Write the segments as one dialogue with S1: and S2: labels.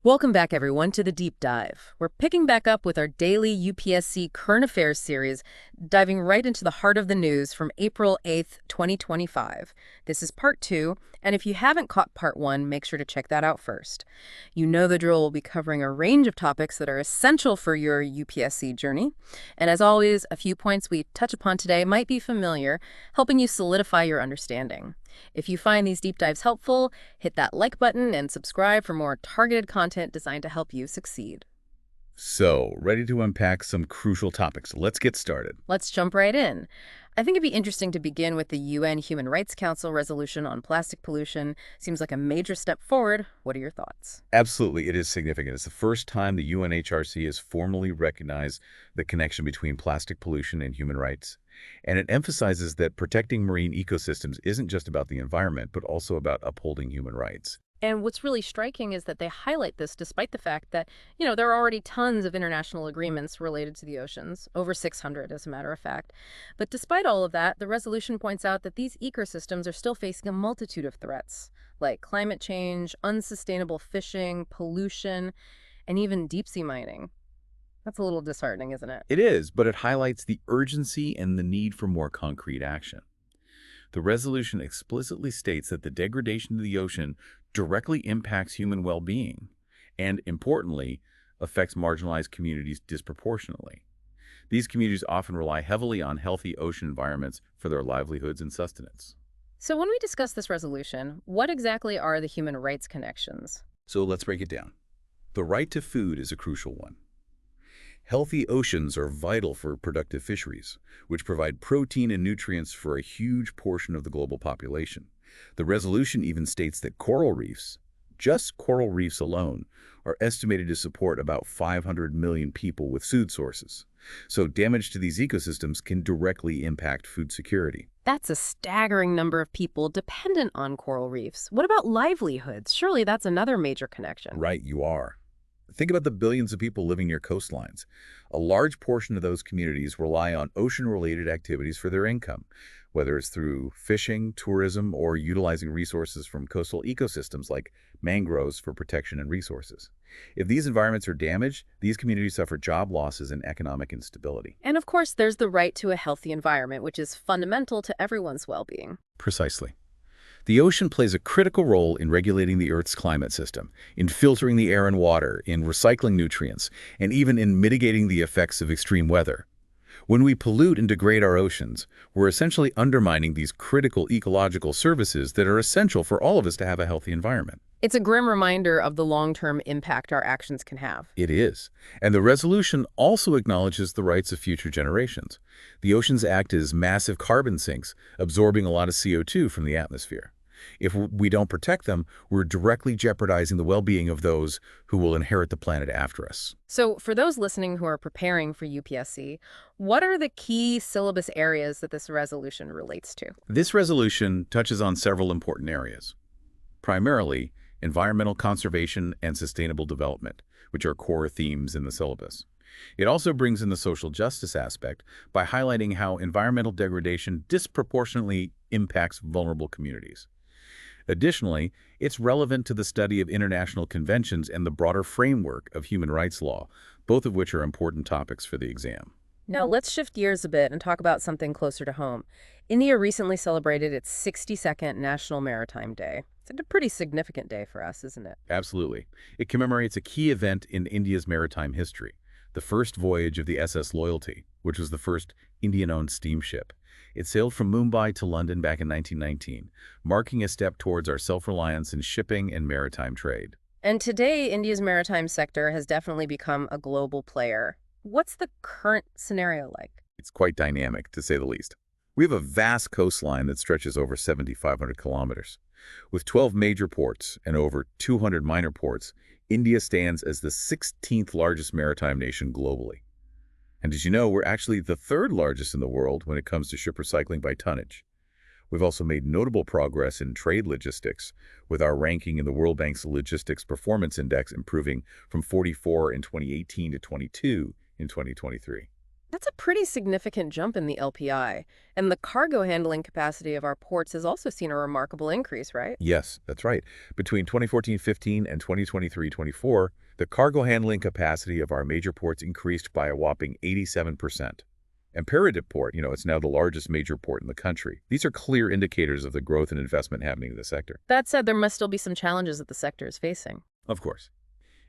S1: Welcome back, everyone, to the Deep Dive. We're picking back up with our daily UPSC Current Affairs series, diving right into the heart of the news from April 8th, 2025. This is part 2, and if you haven't caught part 1, make sure to check that out first. You know the drill. We'll be covering a range of topics that are essential for your UPSC journey. And as always, a few points we touch upon today might be familiar, helping you solidify your understanding. If you find these deep dives helpful, hit that like button and subscribe for more targeted content designed to help you succeed.
S2: So, ready to unpack some crucial topics. Let's get started.
S1: Let's jump right in. I think it'd be interesting to begin with the UN Human Rights Council resolution on plastic pollution. Seems like a major step forward. What are your thoughts?
S2: Absolutely, it is significant. It's the first time the UNHRC has formally recognized the connection between plastic pollution and human rights. And it emphasizes that protecting marine ecosystems isn't just about the environment, but also about upholding human rights.
S1: And what's really striking is that they highlight this despite the fact that, there are already tons of international agreements related to the oceans, over 600 as a matter of fact. But despite all of that, the resolution points out that these ecosystems are still facing a multitude of threats, like climate change, unsustainable fishing, pollution, and even deep-sea mining. That's a little disheartening, isn't it?
S2: It is, but it highlights the urgency and the need for more concrete action. The resolution explicitly states that the degradation of the ocean directly impacts human well-being and, importantly, affects marginalized communities disproportionately. These communities often rely heavily on healthy ocean environments for their livelihoods and sustenance.
S1: So when we discuss this resolution, what exactly are the human rights connections?
S2: So let's break it down. The right to food is a crucial one. Healthy oceans are vital for productive fisheries, which provide protein and nutrients for a huge portion of the global population. The resolution even states that coral reefs, just coral reefs alone, are estimated to support about 500 million people with food sources. So damage to these ecosystems can directly impact food security.
S1: That's a staggering number of people dependent on coral reefs. What about livelihoods? Surely that's another major connection.
S2: Right, you are. Think about the billions of people living near coastlines. A large portion of those communities rely on ocean-related activities for their income, whether it's through fishing, tourism, or utilizing resources from coastal ecosystems like mangroves for protection and resources. If these environments are damaged, these communities suffer job losses and economic instability.
S1: And of course, there's the right to a healthy environment, which is fundamental to everyone's well-being.
S2: Precisely. The ocean plays a critical role in regulating the Earth's climate system, in filtering the air and water, in recycling nutrients, and even in mitigating the effects of extreme weather. When we pollute and degrade our oceans, we're essentially undermining these critical ecological services that are essential for all of us to have a healthy environment.
S1: It's a grim reminder of the long-term impact our actions can have.
S2: It is. And the resolution also acknowledges the rights of future generations. The oceans act as massive carbon sinks, absorbing a lot of CO2 from the atmosphere. If we don't protect them, we're directly jeopardizing the well-being of those who will inherit the planet after us.
S1: So for those listening who are preparing for UPSC, what are the key syllabus areas that this resolution relates to?
S2: This resolution touches on several important areas. Primarily, environmental conservation and sustainable development, which are core themes in the syllabus. It also brings in the social justice aspect by highlighting how environmental degradation disproportionately impacts vulnerable communities. Additionally, it's relevant to the study of international conventions and the broader framework of human rights law, both of which are important topics for the exam.
S1: Now, let's shift gears a bit and talk about something closer to home. India recently celebrated its 62nd National Maritime Day. It's a pretty significant day for us, isn't it?
S2: Absolutely. It commemorates a key event in India's maritime history, the first voyage of the SS Loyalty, which was the first Indian-owned steamship. It sailed from Mumbai to London back in 1919, marking a step towards our self-reliance in shipping and maritime trade.
S1: And today, India's maritime sector has definitely become a global player. What's the current scenario like?
S2: It's quite dynamic, to say the least. We have a vast coastline that stretches over 7,500 kilometers. With 12 major ports and over 200 minor ports, India stands as the 16th largest maritime nation globally. And did you know we're actually the third largest in the world when it comes to ship recycling by tonnage? We've also made notable progress in trade logistics, with our ranking in the World Bank's Logistics Performance Index improving from 44 in 2018 to 22 in 2023.
S1: That's a pretty significant jump in the LPI. And the cargo handling capacity of our ports has also seen a remarkable increase, right?
S2: Yes, that's right. Between 2014-15 and 2023-24, the cargo handling capacity of our major ports increased by a whopping 87%. And Peridot Port, it's now the largest major port in the country. These are clear indicators of the growth and investment happening in the sector.
S1: That said, there must still be some challenges that the sector is facing.
S2: Of course.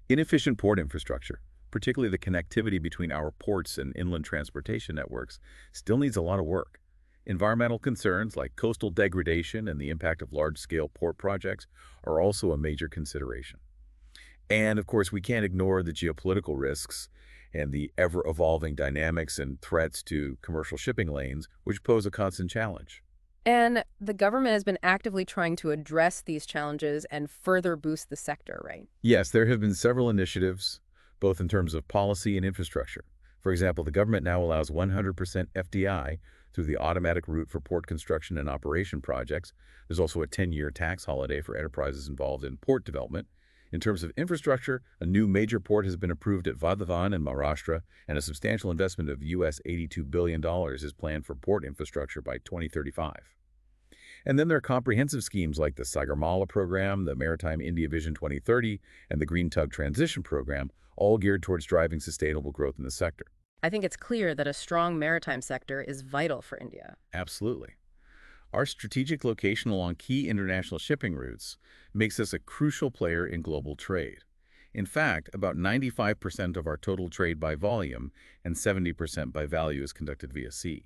S2: Inefficient port infrastructure, particularly the connectivity between our ports and inland transportation networks, still needs a lot of work. Environmental concerns like coastal degradation and the impact of large-scale port projects are also a major consideration. And, of course, we can't ignore the geopolitical risks and the ever-evolving dynamics and threats to commercial shipping lanes, which pose a constant challenge.
S1: And the government has been actively trying to address these challenges and further boost the sector, right?
S2: Yes, there have been several initiatives, both in terms of policy and infrastructure. For example, the government now allows 100% FDI through the automatic route for port construction and operation projects. There's also a 10-year tax holiday for enterprises involved in port development. In terms of infrastructure, a new major port has been approved at Vadhavan in Maharashtra, and a substantial investment of US $82 billion is planned for port infrastructure by 2035. And then there are comprehensive schemes like the Sagarmala program, the Maritime India Vision 2030, and the Green Tug Transition program, all geared towards driving sustainable growth in the sector.
S1: I think it's clear that a strong maritime sector is vital for India.
S2: Absolutely. Our strategic location along key international shipping routes makes us a crucial player in global trade. In fact, about 95% of our total trade by volume and 70% by value is conducted via sea.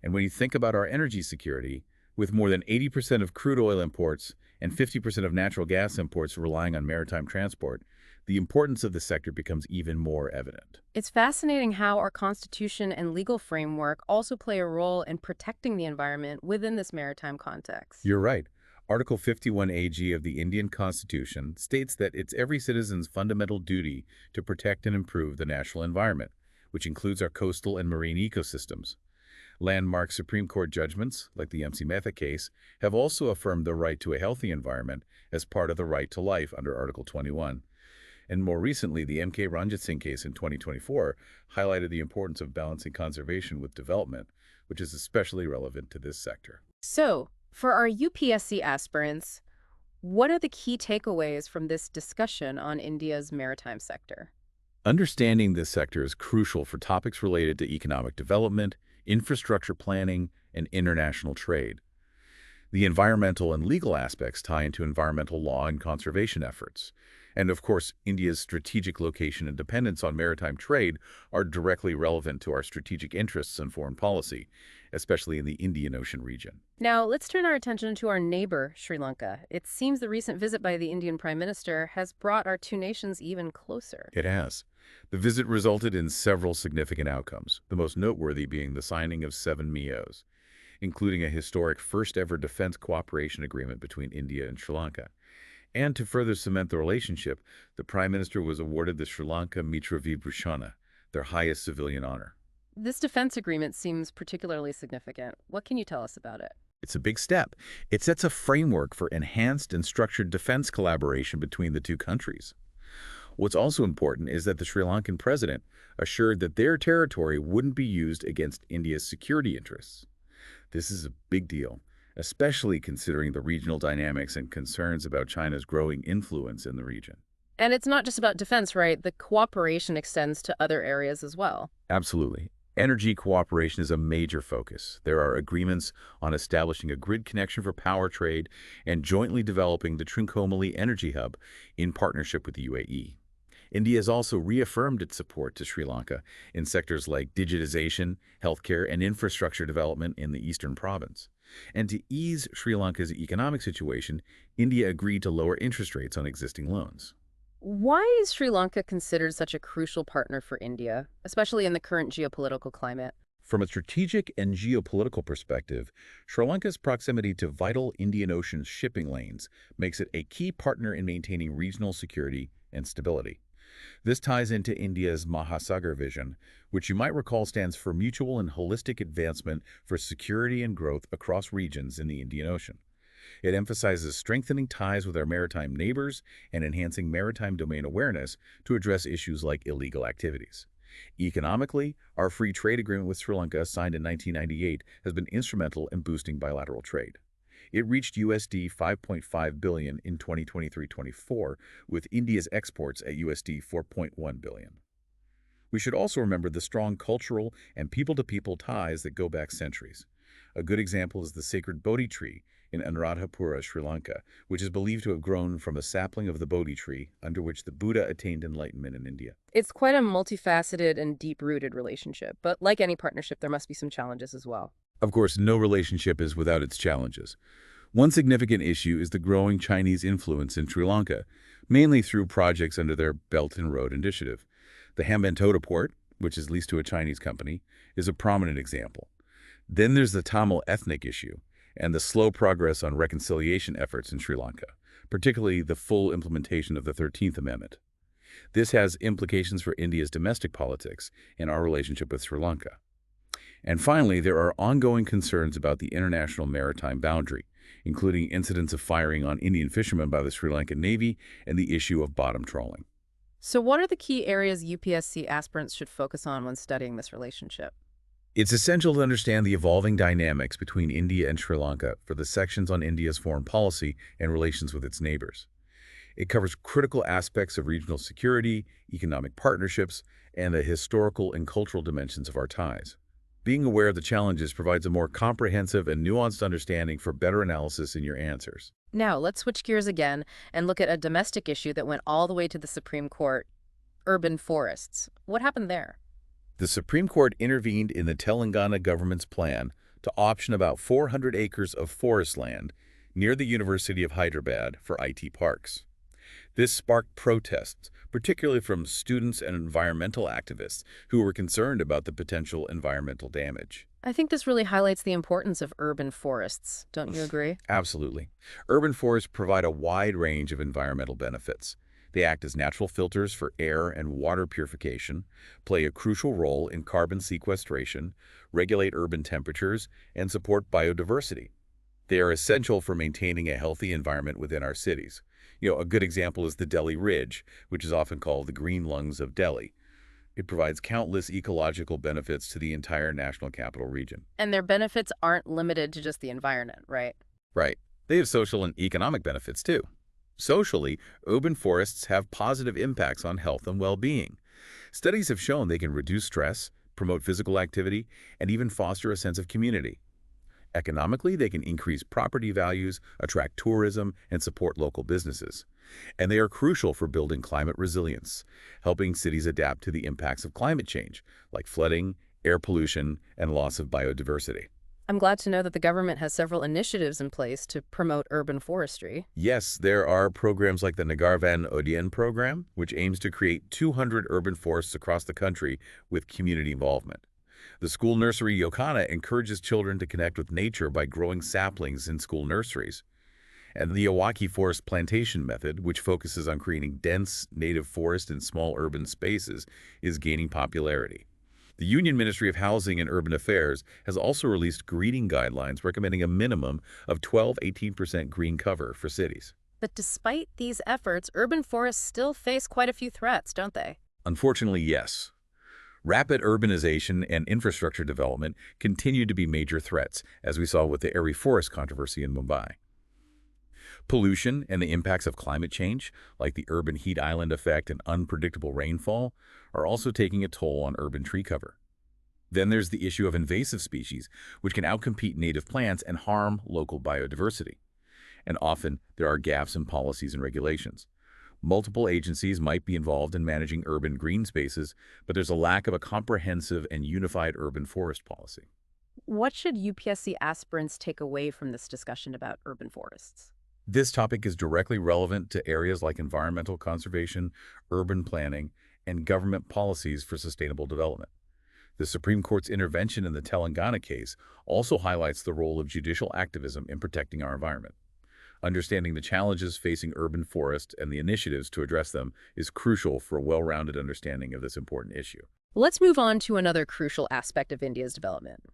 S2: And when you think about our energy security, with more than 80% of crude oil imports and 50% of natural gas imports relying on maritime transport, the importance of the sector becomes even more evident.
S1: It's fascinating how our constitution and legal framework also play a role in protecting the environment within this maritime context.
S2: You're right. Article 51AG of the Indian Constitution states that it's every citizen's fundamental duty to protect and improve the national environment, which includes our coastal and marine ecosystems. Landmark Supreme Court judgments, like the MC Mehta case, have also affirmed the right to a healthy environment as part of the right to life under Article 21. And more recently, the M.K. Ranjit Singh case in 2024 highlighted the importance of balancing conservation with development, which is especially relevant to this sector.
S1: So, for our UPSC aspirants, what are the key takeaways from this discussion on India's maritime sector?
S2: Understanding this sector is crucial for topics related to economic development, infrastructure planning, and international trade. The environmental and legal aspects tie into environmental law and conservation efforts. And of course, India's strategic location and dependence on maritime trade are directly relevant to our strategic interests and foreign policy, especially in the Indian Ocean region.
S1: Now, let's turn our attention to our neighbor, Sri Lanka. It seems the recent visit by the Indian Prime Minister has brought our two nations even closer.
S2: It has. The visit resulted in several significant outcomes, the most noteworthy being the signing of 7 MIOs, including a historic first-ever defense cooperation agreement between India and Sri Lanka. And to further cement the relationship, the Prime Minister was awarded the Sri Lanka Mitra Vibhushana, their highest civilian honor.
S1: This defense agreement seems particularly significant. What can you tell us about it?
S2: It's a big step. It sets a framework for enhanced and structured defense collaboration between the two countries. What's also important is that the Sri Lankan president assured that their territory wouldn't be used against India's security interests. This is a big deal, especially considering the regional dynamics and concerns about China's growing influence in the region.
S1: And it's not just about defense, right? The cooperation extends to other areas as well.
S2: Absolutely. Energy cooperation is a major focus. There are agreements on establishing a grid connection for power trade and jointly developing the Trincomalee Energy Hub in partnership with the UAE. India has also reaffirmed its support to Sri Lanka in sectors like digitization, healthcare, and infrastructure development in the eastern province. And to ease Sri Lanka's economic situation, India agreed to lower interest rates on existing loans.
S1: Why is Sri Lanka considered such a crucial partner for India, especially in the current geopolitical climate?
S2: From a strategic and geopolitical perspective, Sri Lanka's proximity to vital Indian Ocean shipping lanes makes it a key partner in maintaining regional security and stability. This ties into India's Mahasagar vision, which you might recall stands for mutual and holistic advancement for security and growth across regions in the Indian Ocean. It emphasizes strengthening ties with our maritime neighbors and enhancing maritime domain awareness to address issues like illegal activities. Economically, our free trade agreement with Sri Lanka, signed in 1998, has been instrumental in boosting bilateral trade. It reached USD 5.5 billion in 2023-24, with India's exports at USD 4.1 billion. We should also remember the strong cultural and people-to-people ties that go back centuries. A good example is the sacred Bodhi tree in Anuradhapura, Sri Lanka, which is believed to have grown from a sapling of the Bodhi tree under which the Buddha attained enlightenment in India.
S1: It's quite a multifaceted and deep-rooted relationship, but like any partnership, there must be some challenges as well.
S2: Of course, no relationship is without its challenges. One significant issue is the growing Chinese influence in Sri Lanka, mainly through projects under their Belt and Road Initiative. The Hambantota port, which is leased to a Chinese company, is a prominent example. Then there's the Tamil ethnic issue and the slow progress on reconciliation efforts in Sri Lanka, particularly the full implementation of the 13th Amendment. This has implications for India's domestic politics and our relationship with Sri Lanka. And finally, there are ongoing concerns about the international maritime boundary, including incidents of firing on Indian fishermen by the Sri Lankan Navy and the issue of bottom trawling.
S1: So what are the key areas UPSC aspirants should focus on when studying this relationship?
S2: It's essential to understand the evolving dynamics between India and Sri Lanka for the sections on India's foreign policy and relations with its neighbors. It covers critical aspects of regional security, economic partnerships, and the historical and cultural dimensions of our ties. Being aware of the challenges provides a more comprehensive and nuanced understanding for better analysis in your answers.
S1: Now, let's switch gears again and look at a domestic issue that went all the way to the Supreme Court: urban forests. What happened there?
S2: The Supreme Court intervened in the Telangana government's plan to option about 400 acres of forest land near the University of Hyderabad for IT parks. This sparked protests, particularly from students and environmental activists who were concerned about the potential environmental damage.
S1: I think this really highlights the importance of urban forests. Don't you agree?
S2: Absolutely. Urban forests provide a wide range of environmental benefits. They act as natural filters for air and water purification, play a crucial role in carbon sequestration, regulate urban temperatures, and support biodiversity. They are essential for maintaining a healthy environment within our cities. A good example is the Delhi Ridge, which is often called the green lungs of Delhi. It provides countless ecological benefits to the entire national capital region.
S1: And their benefits aren't limited to just the environment, right?
S2: Right. They have social and economic benefits too. Socially, urban forests have positive impacts on health and well-being. Studies have shown they can reduce stress, promote physical activity, and even foster a sense of community. Economically, they can increase property values, attract tourism, and support local businesses. And they are crucial for building climate resilience, helping cities adapt to the impacts of climate change, like flooding, air pollution, and loss of biodiversity.
S1: I'm glad to know that the government has several initiatives in place to promote urban forestry.
S2: Yes, there are programs like the Nagarvan Odien program, which aims to create 200 urban forests across the country with community involvement. The school nursery Yokana encourages children to connect with nature by growing saplings in school nurseries. And the Awaki forest plantation method, which focuses on creating dense native forest in small urban spaces, is gaining popularity. The Union Ministry of Housing and Urban Affairs has also released greening guidelines recommending a minimum of 12–18% green cover for cities.
S1: But despite these efforts, urban forests still face quite a few threats, don't they?
S2: Unfortunately, yes. Rapid urbanization and infrastructure development continue to be major threats, as we saw with the Airy Forest controversy in Mumbai. Pollution and the impacts of climate change, like the urban heat island effect and unpredictable rainfall, are also taking a toll on urban tree cover. Then there's the issue of invasive species, which can outcompete native plants and harm local biodiversity. And often, there are gaps in policies and regulations. Multiple agencies might be involved in managing urban green spaces, but there's a lack of a comprehensive and unified urban forest policy.
S1: What should UPSC aspirants take away from this discussion about urban forests?
S2: This topic is directly relevant to areas like environmental conservation, urban planning, and government policies for sustainable development. The Supreme Court's intervention in the Telangana case also highlights the role of judicial activism in protecting our environment. Understanding the challenges facing urban forests and the initiatives to address them is crucial for a well-rounded understanding of this important issue.
S1: Let's move on to another crucial aspect of India's development: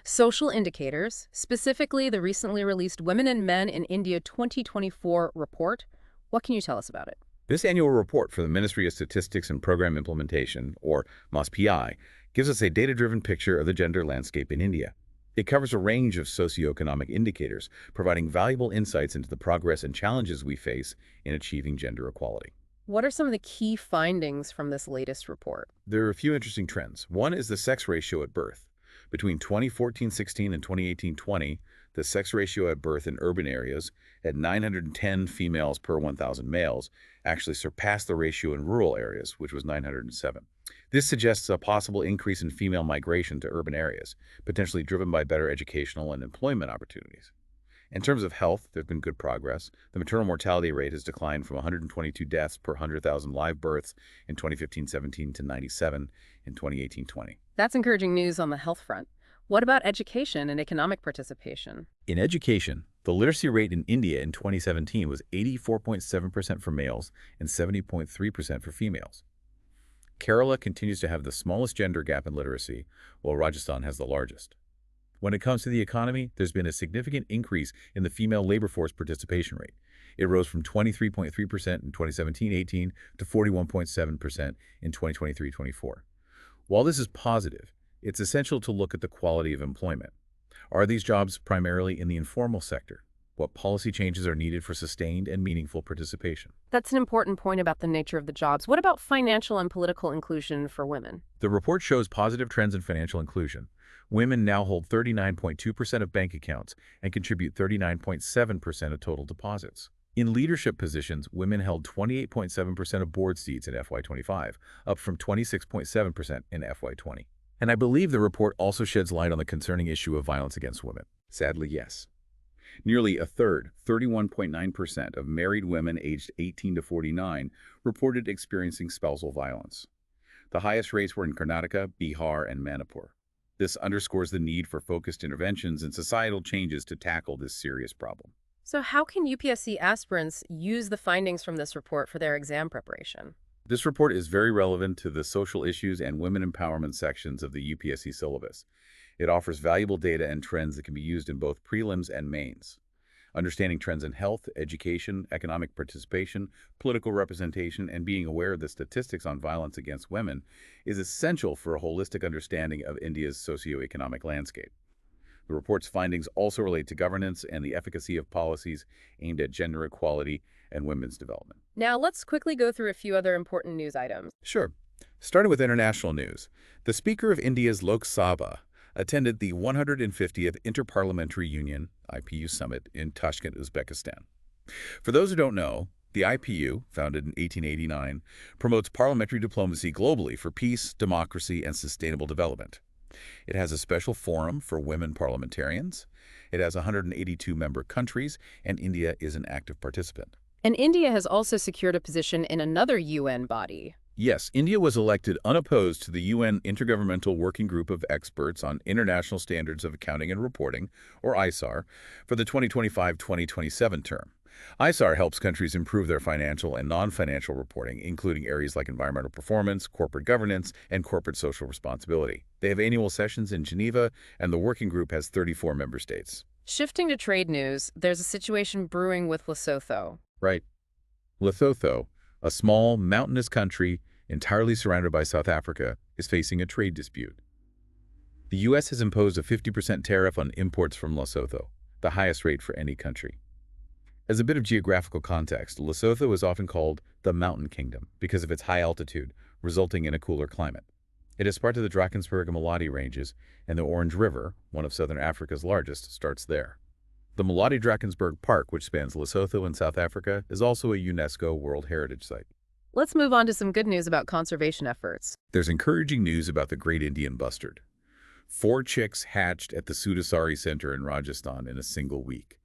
S1: social indicators, specifically the recently released Women and Men in India 2024 report. What can you tell us about it?
S2: This annual report for the Ministry of Statistics and Program Implementation, or MOSPI, gives us a data-driven picture of the gender landscape in India. It covers a range of socioeconomic indicators, providing valuable insights into the progress and challenges we face in achieving gender equality.
S1: What are some of the key findings from this latest report?
S2: There are a few interesting trends. One is the sex ratio at birth. Between 2014-16 and 2018-20, the sex ratio at birth in urban areas at 910 females per 1,000 males actually surpassed the ratio in rural areas, which was 907. This suggests a possible increase in female migration to urban areas, potentially driven by better educational and employment opportunities. In terms of health, there's been good progress. The maternal mortality rate has declined from 122 deaths per 100,000 live births in 2015-17 to 97 in 2018-20.
S1: That's encouraging news on the health front. What about education and economic participation?
S2: In education, the literacy rate in India in 2017 was 84.7% for males and 70.3% for females. Kerala continues to have the smallest gender gap in literacy, while Rajasthan has the largest. When it comes to the economy, there's been a significant increase in the female labor force participation rate. It rose from 23.3% in 2017-18 to 41.7% in 2023-24. While this is positive, it's essential to look at the quality of employment. Are these jobs primarily in the informal sector? What policy changes are needed for sustained and meaningful participation?
S1: That's an important point about the nature of the jobs. What about financial and political inclusion for women?
S2: The report shows positive trends in financial inclusion. Women now hold 39.2% of bank accounts and contribute 39.7% of total deposits. In leadership positions, women held 28.7% of board seats in FY25, up from 26.7% in FY20. And I believe the report also sheds light on the concerning issue of violence against women. Sadly, yes. Nearly a third, 31.9% of married women aged 18 to 49 reported experiencing spousal violence. The highest rates were in Karnataka, Bihar, and Manipur. This underscores the need for focused interventions and societal changes to tackle this serious problem.
S1: So how can UPSC aspirants use the findings from this report for their exam preparation?
S2: This report is very relevant to the social issues and women empowerment sections of the UPSC syllabus. It offers valuable data and trends that can be used in both prelims and mains. Understanding trends in health, education, economic participation, political representation, and being aware of the statistics on violence against women is essential for a holistic understanding of India's socioeconomic landscape. The report's findings also relate to governance and the efficacy of policies aimed at gender equality and women's development.
S1: Now, let's quickly go through a few other important news items.
S2: Sure. Starting with international news, the Speaker of India's Lok Sabha attended the 150th Interparliamentary Union IPU Summit in Tashkent, Uzbekistan. For those who don't know, the IPU, founded in 1889, promotes parliamentary diplomacy globally for peace, democracy, and sustainable development. It has a special forum for women parliamentarians. It has 182 member countries, and India is an active participant.
S1: And India has also secured a position in another UN body.
S2: Yes, India was elected unopposed to the UN Intergovernmental Working Group of Experts on International Standards of Accounting and Reporting, or ISAR, for the 2025-2027 term. ISAR helps countries improve their financial and non-financial reporting, including areas like environmental performance, corporate governance, and corporate social responsibility. They have annual sessions in Geneva, and the working group has 34 member states.
S1: Shifting to trade news, there's a situation brewing with Lesotho.
S2: Right. Lesotho, a small, mountainous country entirely surrounded by South Africa, is facing a trade dispute. The U.S. has imposed a 50% tariff on imports from Lesotho, the highest rate for any country. As a bit of geographical context, Lesotho is often called the Mountain Kingdom because of its high altitude, resulting in a cooler climate. It is part of the Drakensberg and Maladi Ranges, and the Orange River, one of southern Africa's largest, starts there. The Maladi-Drakensberg Park, which spans Lesotho and South Africa, is also a UNESCO World Heritage Site.
S1: Let's move on to some good news about conservation efforts.
S2: There's encouraging news about the great Indian bustard. 4 chicks hatched at the Sudasari Center in Rajasthan in a single week.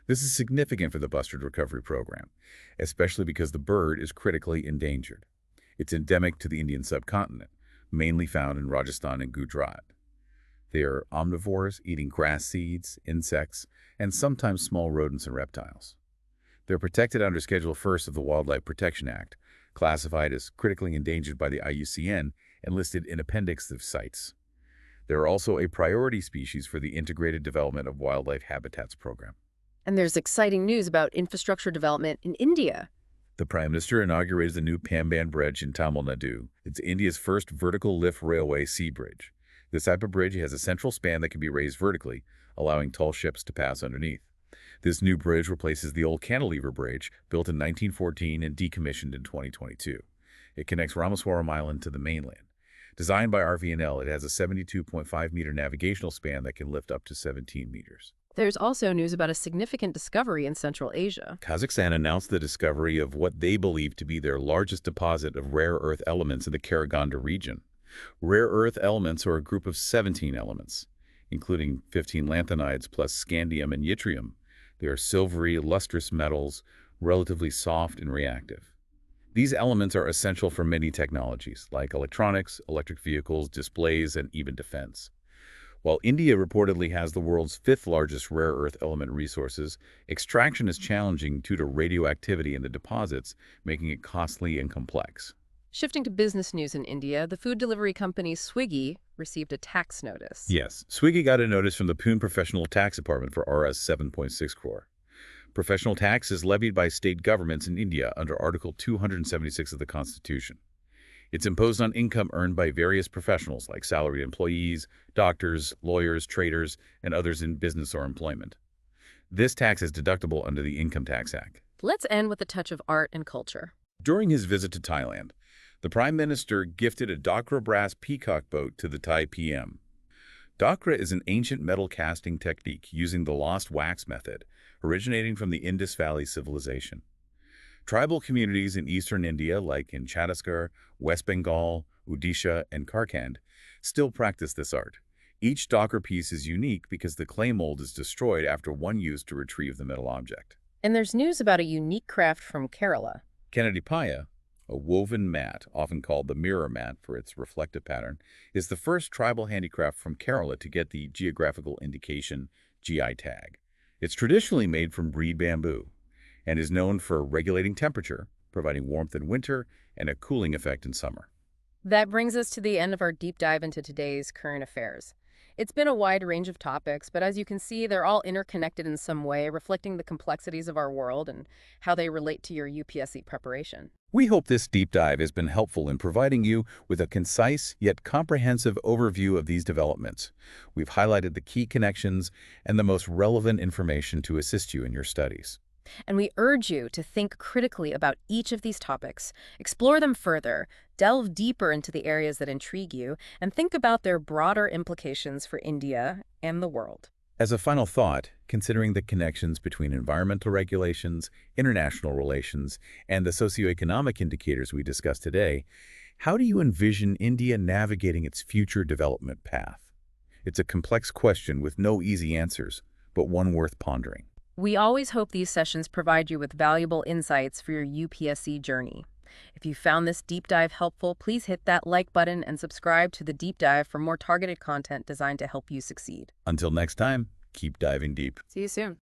S2: This is significant for the bustard recovery program, especially because the bird is critically endangered. It's endemic to the Indian subcontinent, mainly found in Rajasthan and Gujarat. They are omnivores, eating grass seeds, insects, and sometimes small rodents and reptiles. They're protected under Schedule 1 of the Wildlife Protection Act, classified as critically endangered by the IUCN, and listed in Appendix of Sites. They are also a priority species for the Integrated Development of Wildlife Habitats program.
S1: And there's exciting news about infrastructure development in India.
S2: The Prime Minister inaugurated the new Pamban Bridge in Tamil Nadu. It's India's first vertical lift railway sea bridge. This type of bridge has a central span that can be raised vertically, allowing tall ships to pass underneath. This new bridge replaces the old cantilever bridge, built in 1914 and decommissioned in 2022. It connects Ramaswaram Island to the mainland. Designed by RVNL, it has a 72.5-meter navigational span that can lift up to 17 meters.
S1: There's also news about a significant discovery in Central Asia.
S2: Kazakhstan announced the discovery of what they believe to be their largest deposit of rare earth elements in the Karaganda region. Rare earth elements are a group of 17 elements, including 15 lanthanides plus scandium and yttrium. They are silvery, lustrous metals, relatively soft and reactive. These elements are essential for many technologies, like electronics, electric vehicles, displays, and even defense. While India reportedly has the world's fifth largest rare earth element resources, extraction is challenging due to radioactivity in the deposits, making it costly and complex.
S1: Shifting to business news in India, the food delivery company Swiggy received a tax notice.
S2: Yes, Swiggy got a notice from the Pune Professional Tax Department for Rs 7.6 crore. Professional tax is levied by state governments in India under Article 276 of the Constitution. It's imposed on income earned by various professionals like salaried employees, doctors, lawyers, traders, and others in business or employment. This tax is deductible under the Income Tax Act.
S1: Let's end with a touch of art and culture.
S2: During his visit to Thailand, the Prime Minister gifted a Dakra brass peacock boat to the Thai PM. Dakra is an ancient metal casting technique using the lost wax method, originating from the Indus Valley civilization. Tribal communities in eastern India, like in Chhattisgarh, West Bengal, Odisha, and Karkand, still practice this art. Each Dakra piece is unique because the clay mold is destroyed after one use to retrieve the metal object.
S1: And there's news about a unique craft from Kerala.
S2: Kannadipaya, a woven mat, often called the mirror mat for its reflective pattern, is the first tribal handicraft from Kerala to get the Geographical Indication GI tag. It's traditionally made from reed bamboo and is known for regulating temperature, providing warmth in winter, and a cooling effect in summer.
S1: That brings us to the end of our deep dive into today's current affairs. It's been a wide range of topics, but as you can see, they're all interconnected in some way, reflecting the complexities of our world and how they relate to your UPSC preparation.
S2: We hope this deep dive has been helpful in providing you with a concise yet comprehensive overview of these developments. We've highlighted the key connections and the most relevant information to assist you in your studies.
S1: And we urge you to think critically about each of these topics, explore them further, delve deeper into the areas that intrigue you, and think about their broader implications for India and the world.
S2: As a final thought, considering the connections between environmental regulations, international relations, and the socioeconomic indicators we discussed today, how do you envision India navigating its future development path? It's a complex question with no easy answers, but one worth pondering.
S1: We always hope these sessions provide you with valuable insights for your UPSC journey. If you found this deep dive helpful, please hit that like button and subscribe to the deep dive for more targeted content designed to help you succeed.
S2: Until next time, keep diving deep.
S1: See you soon.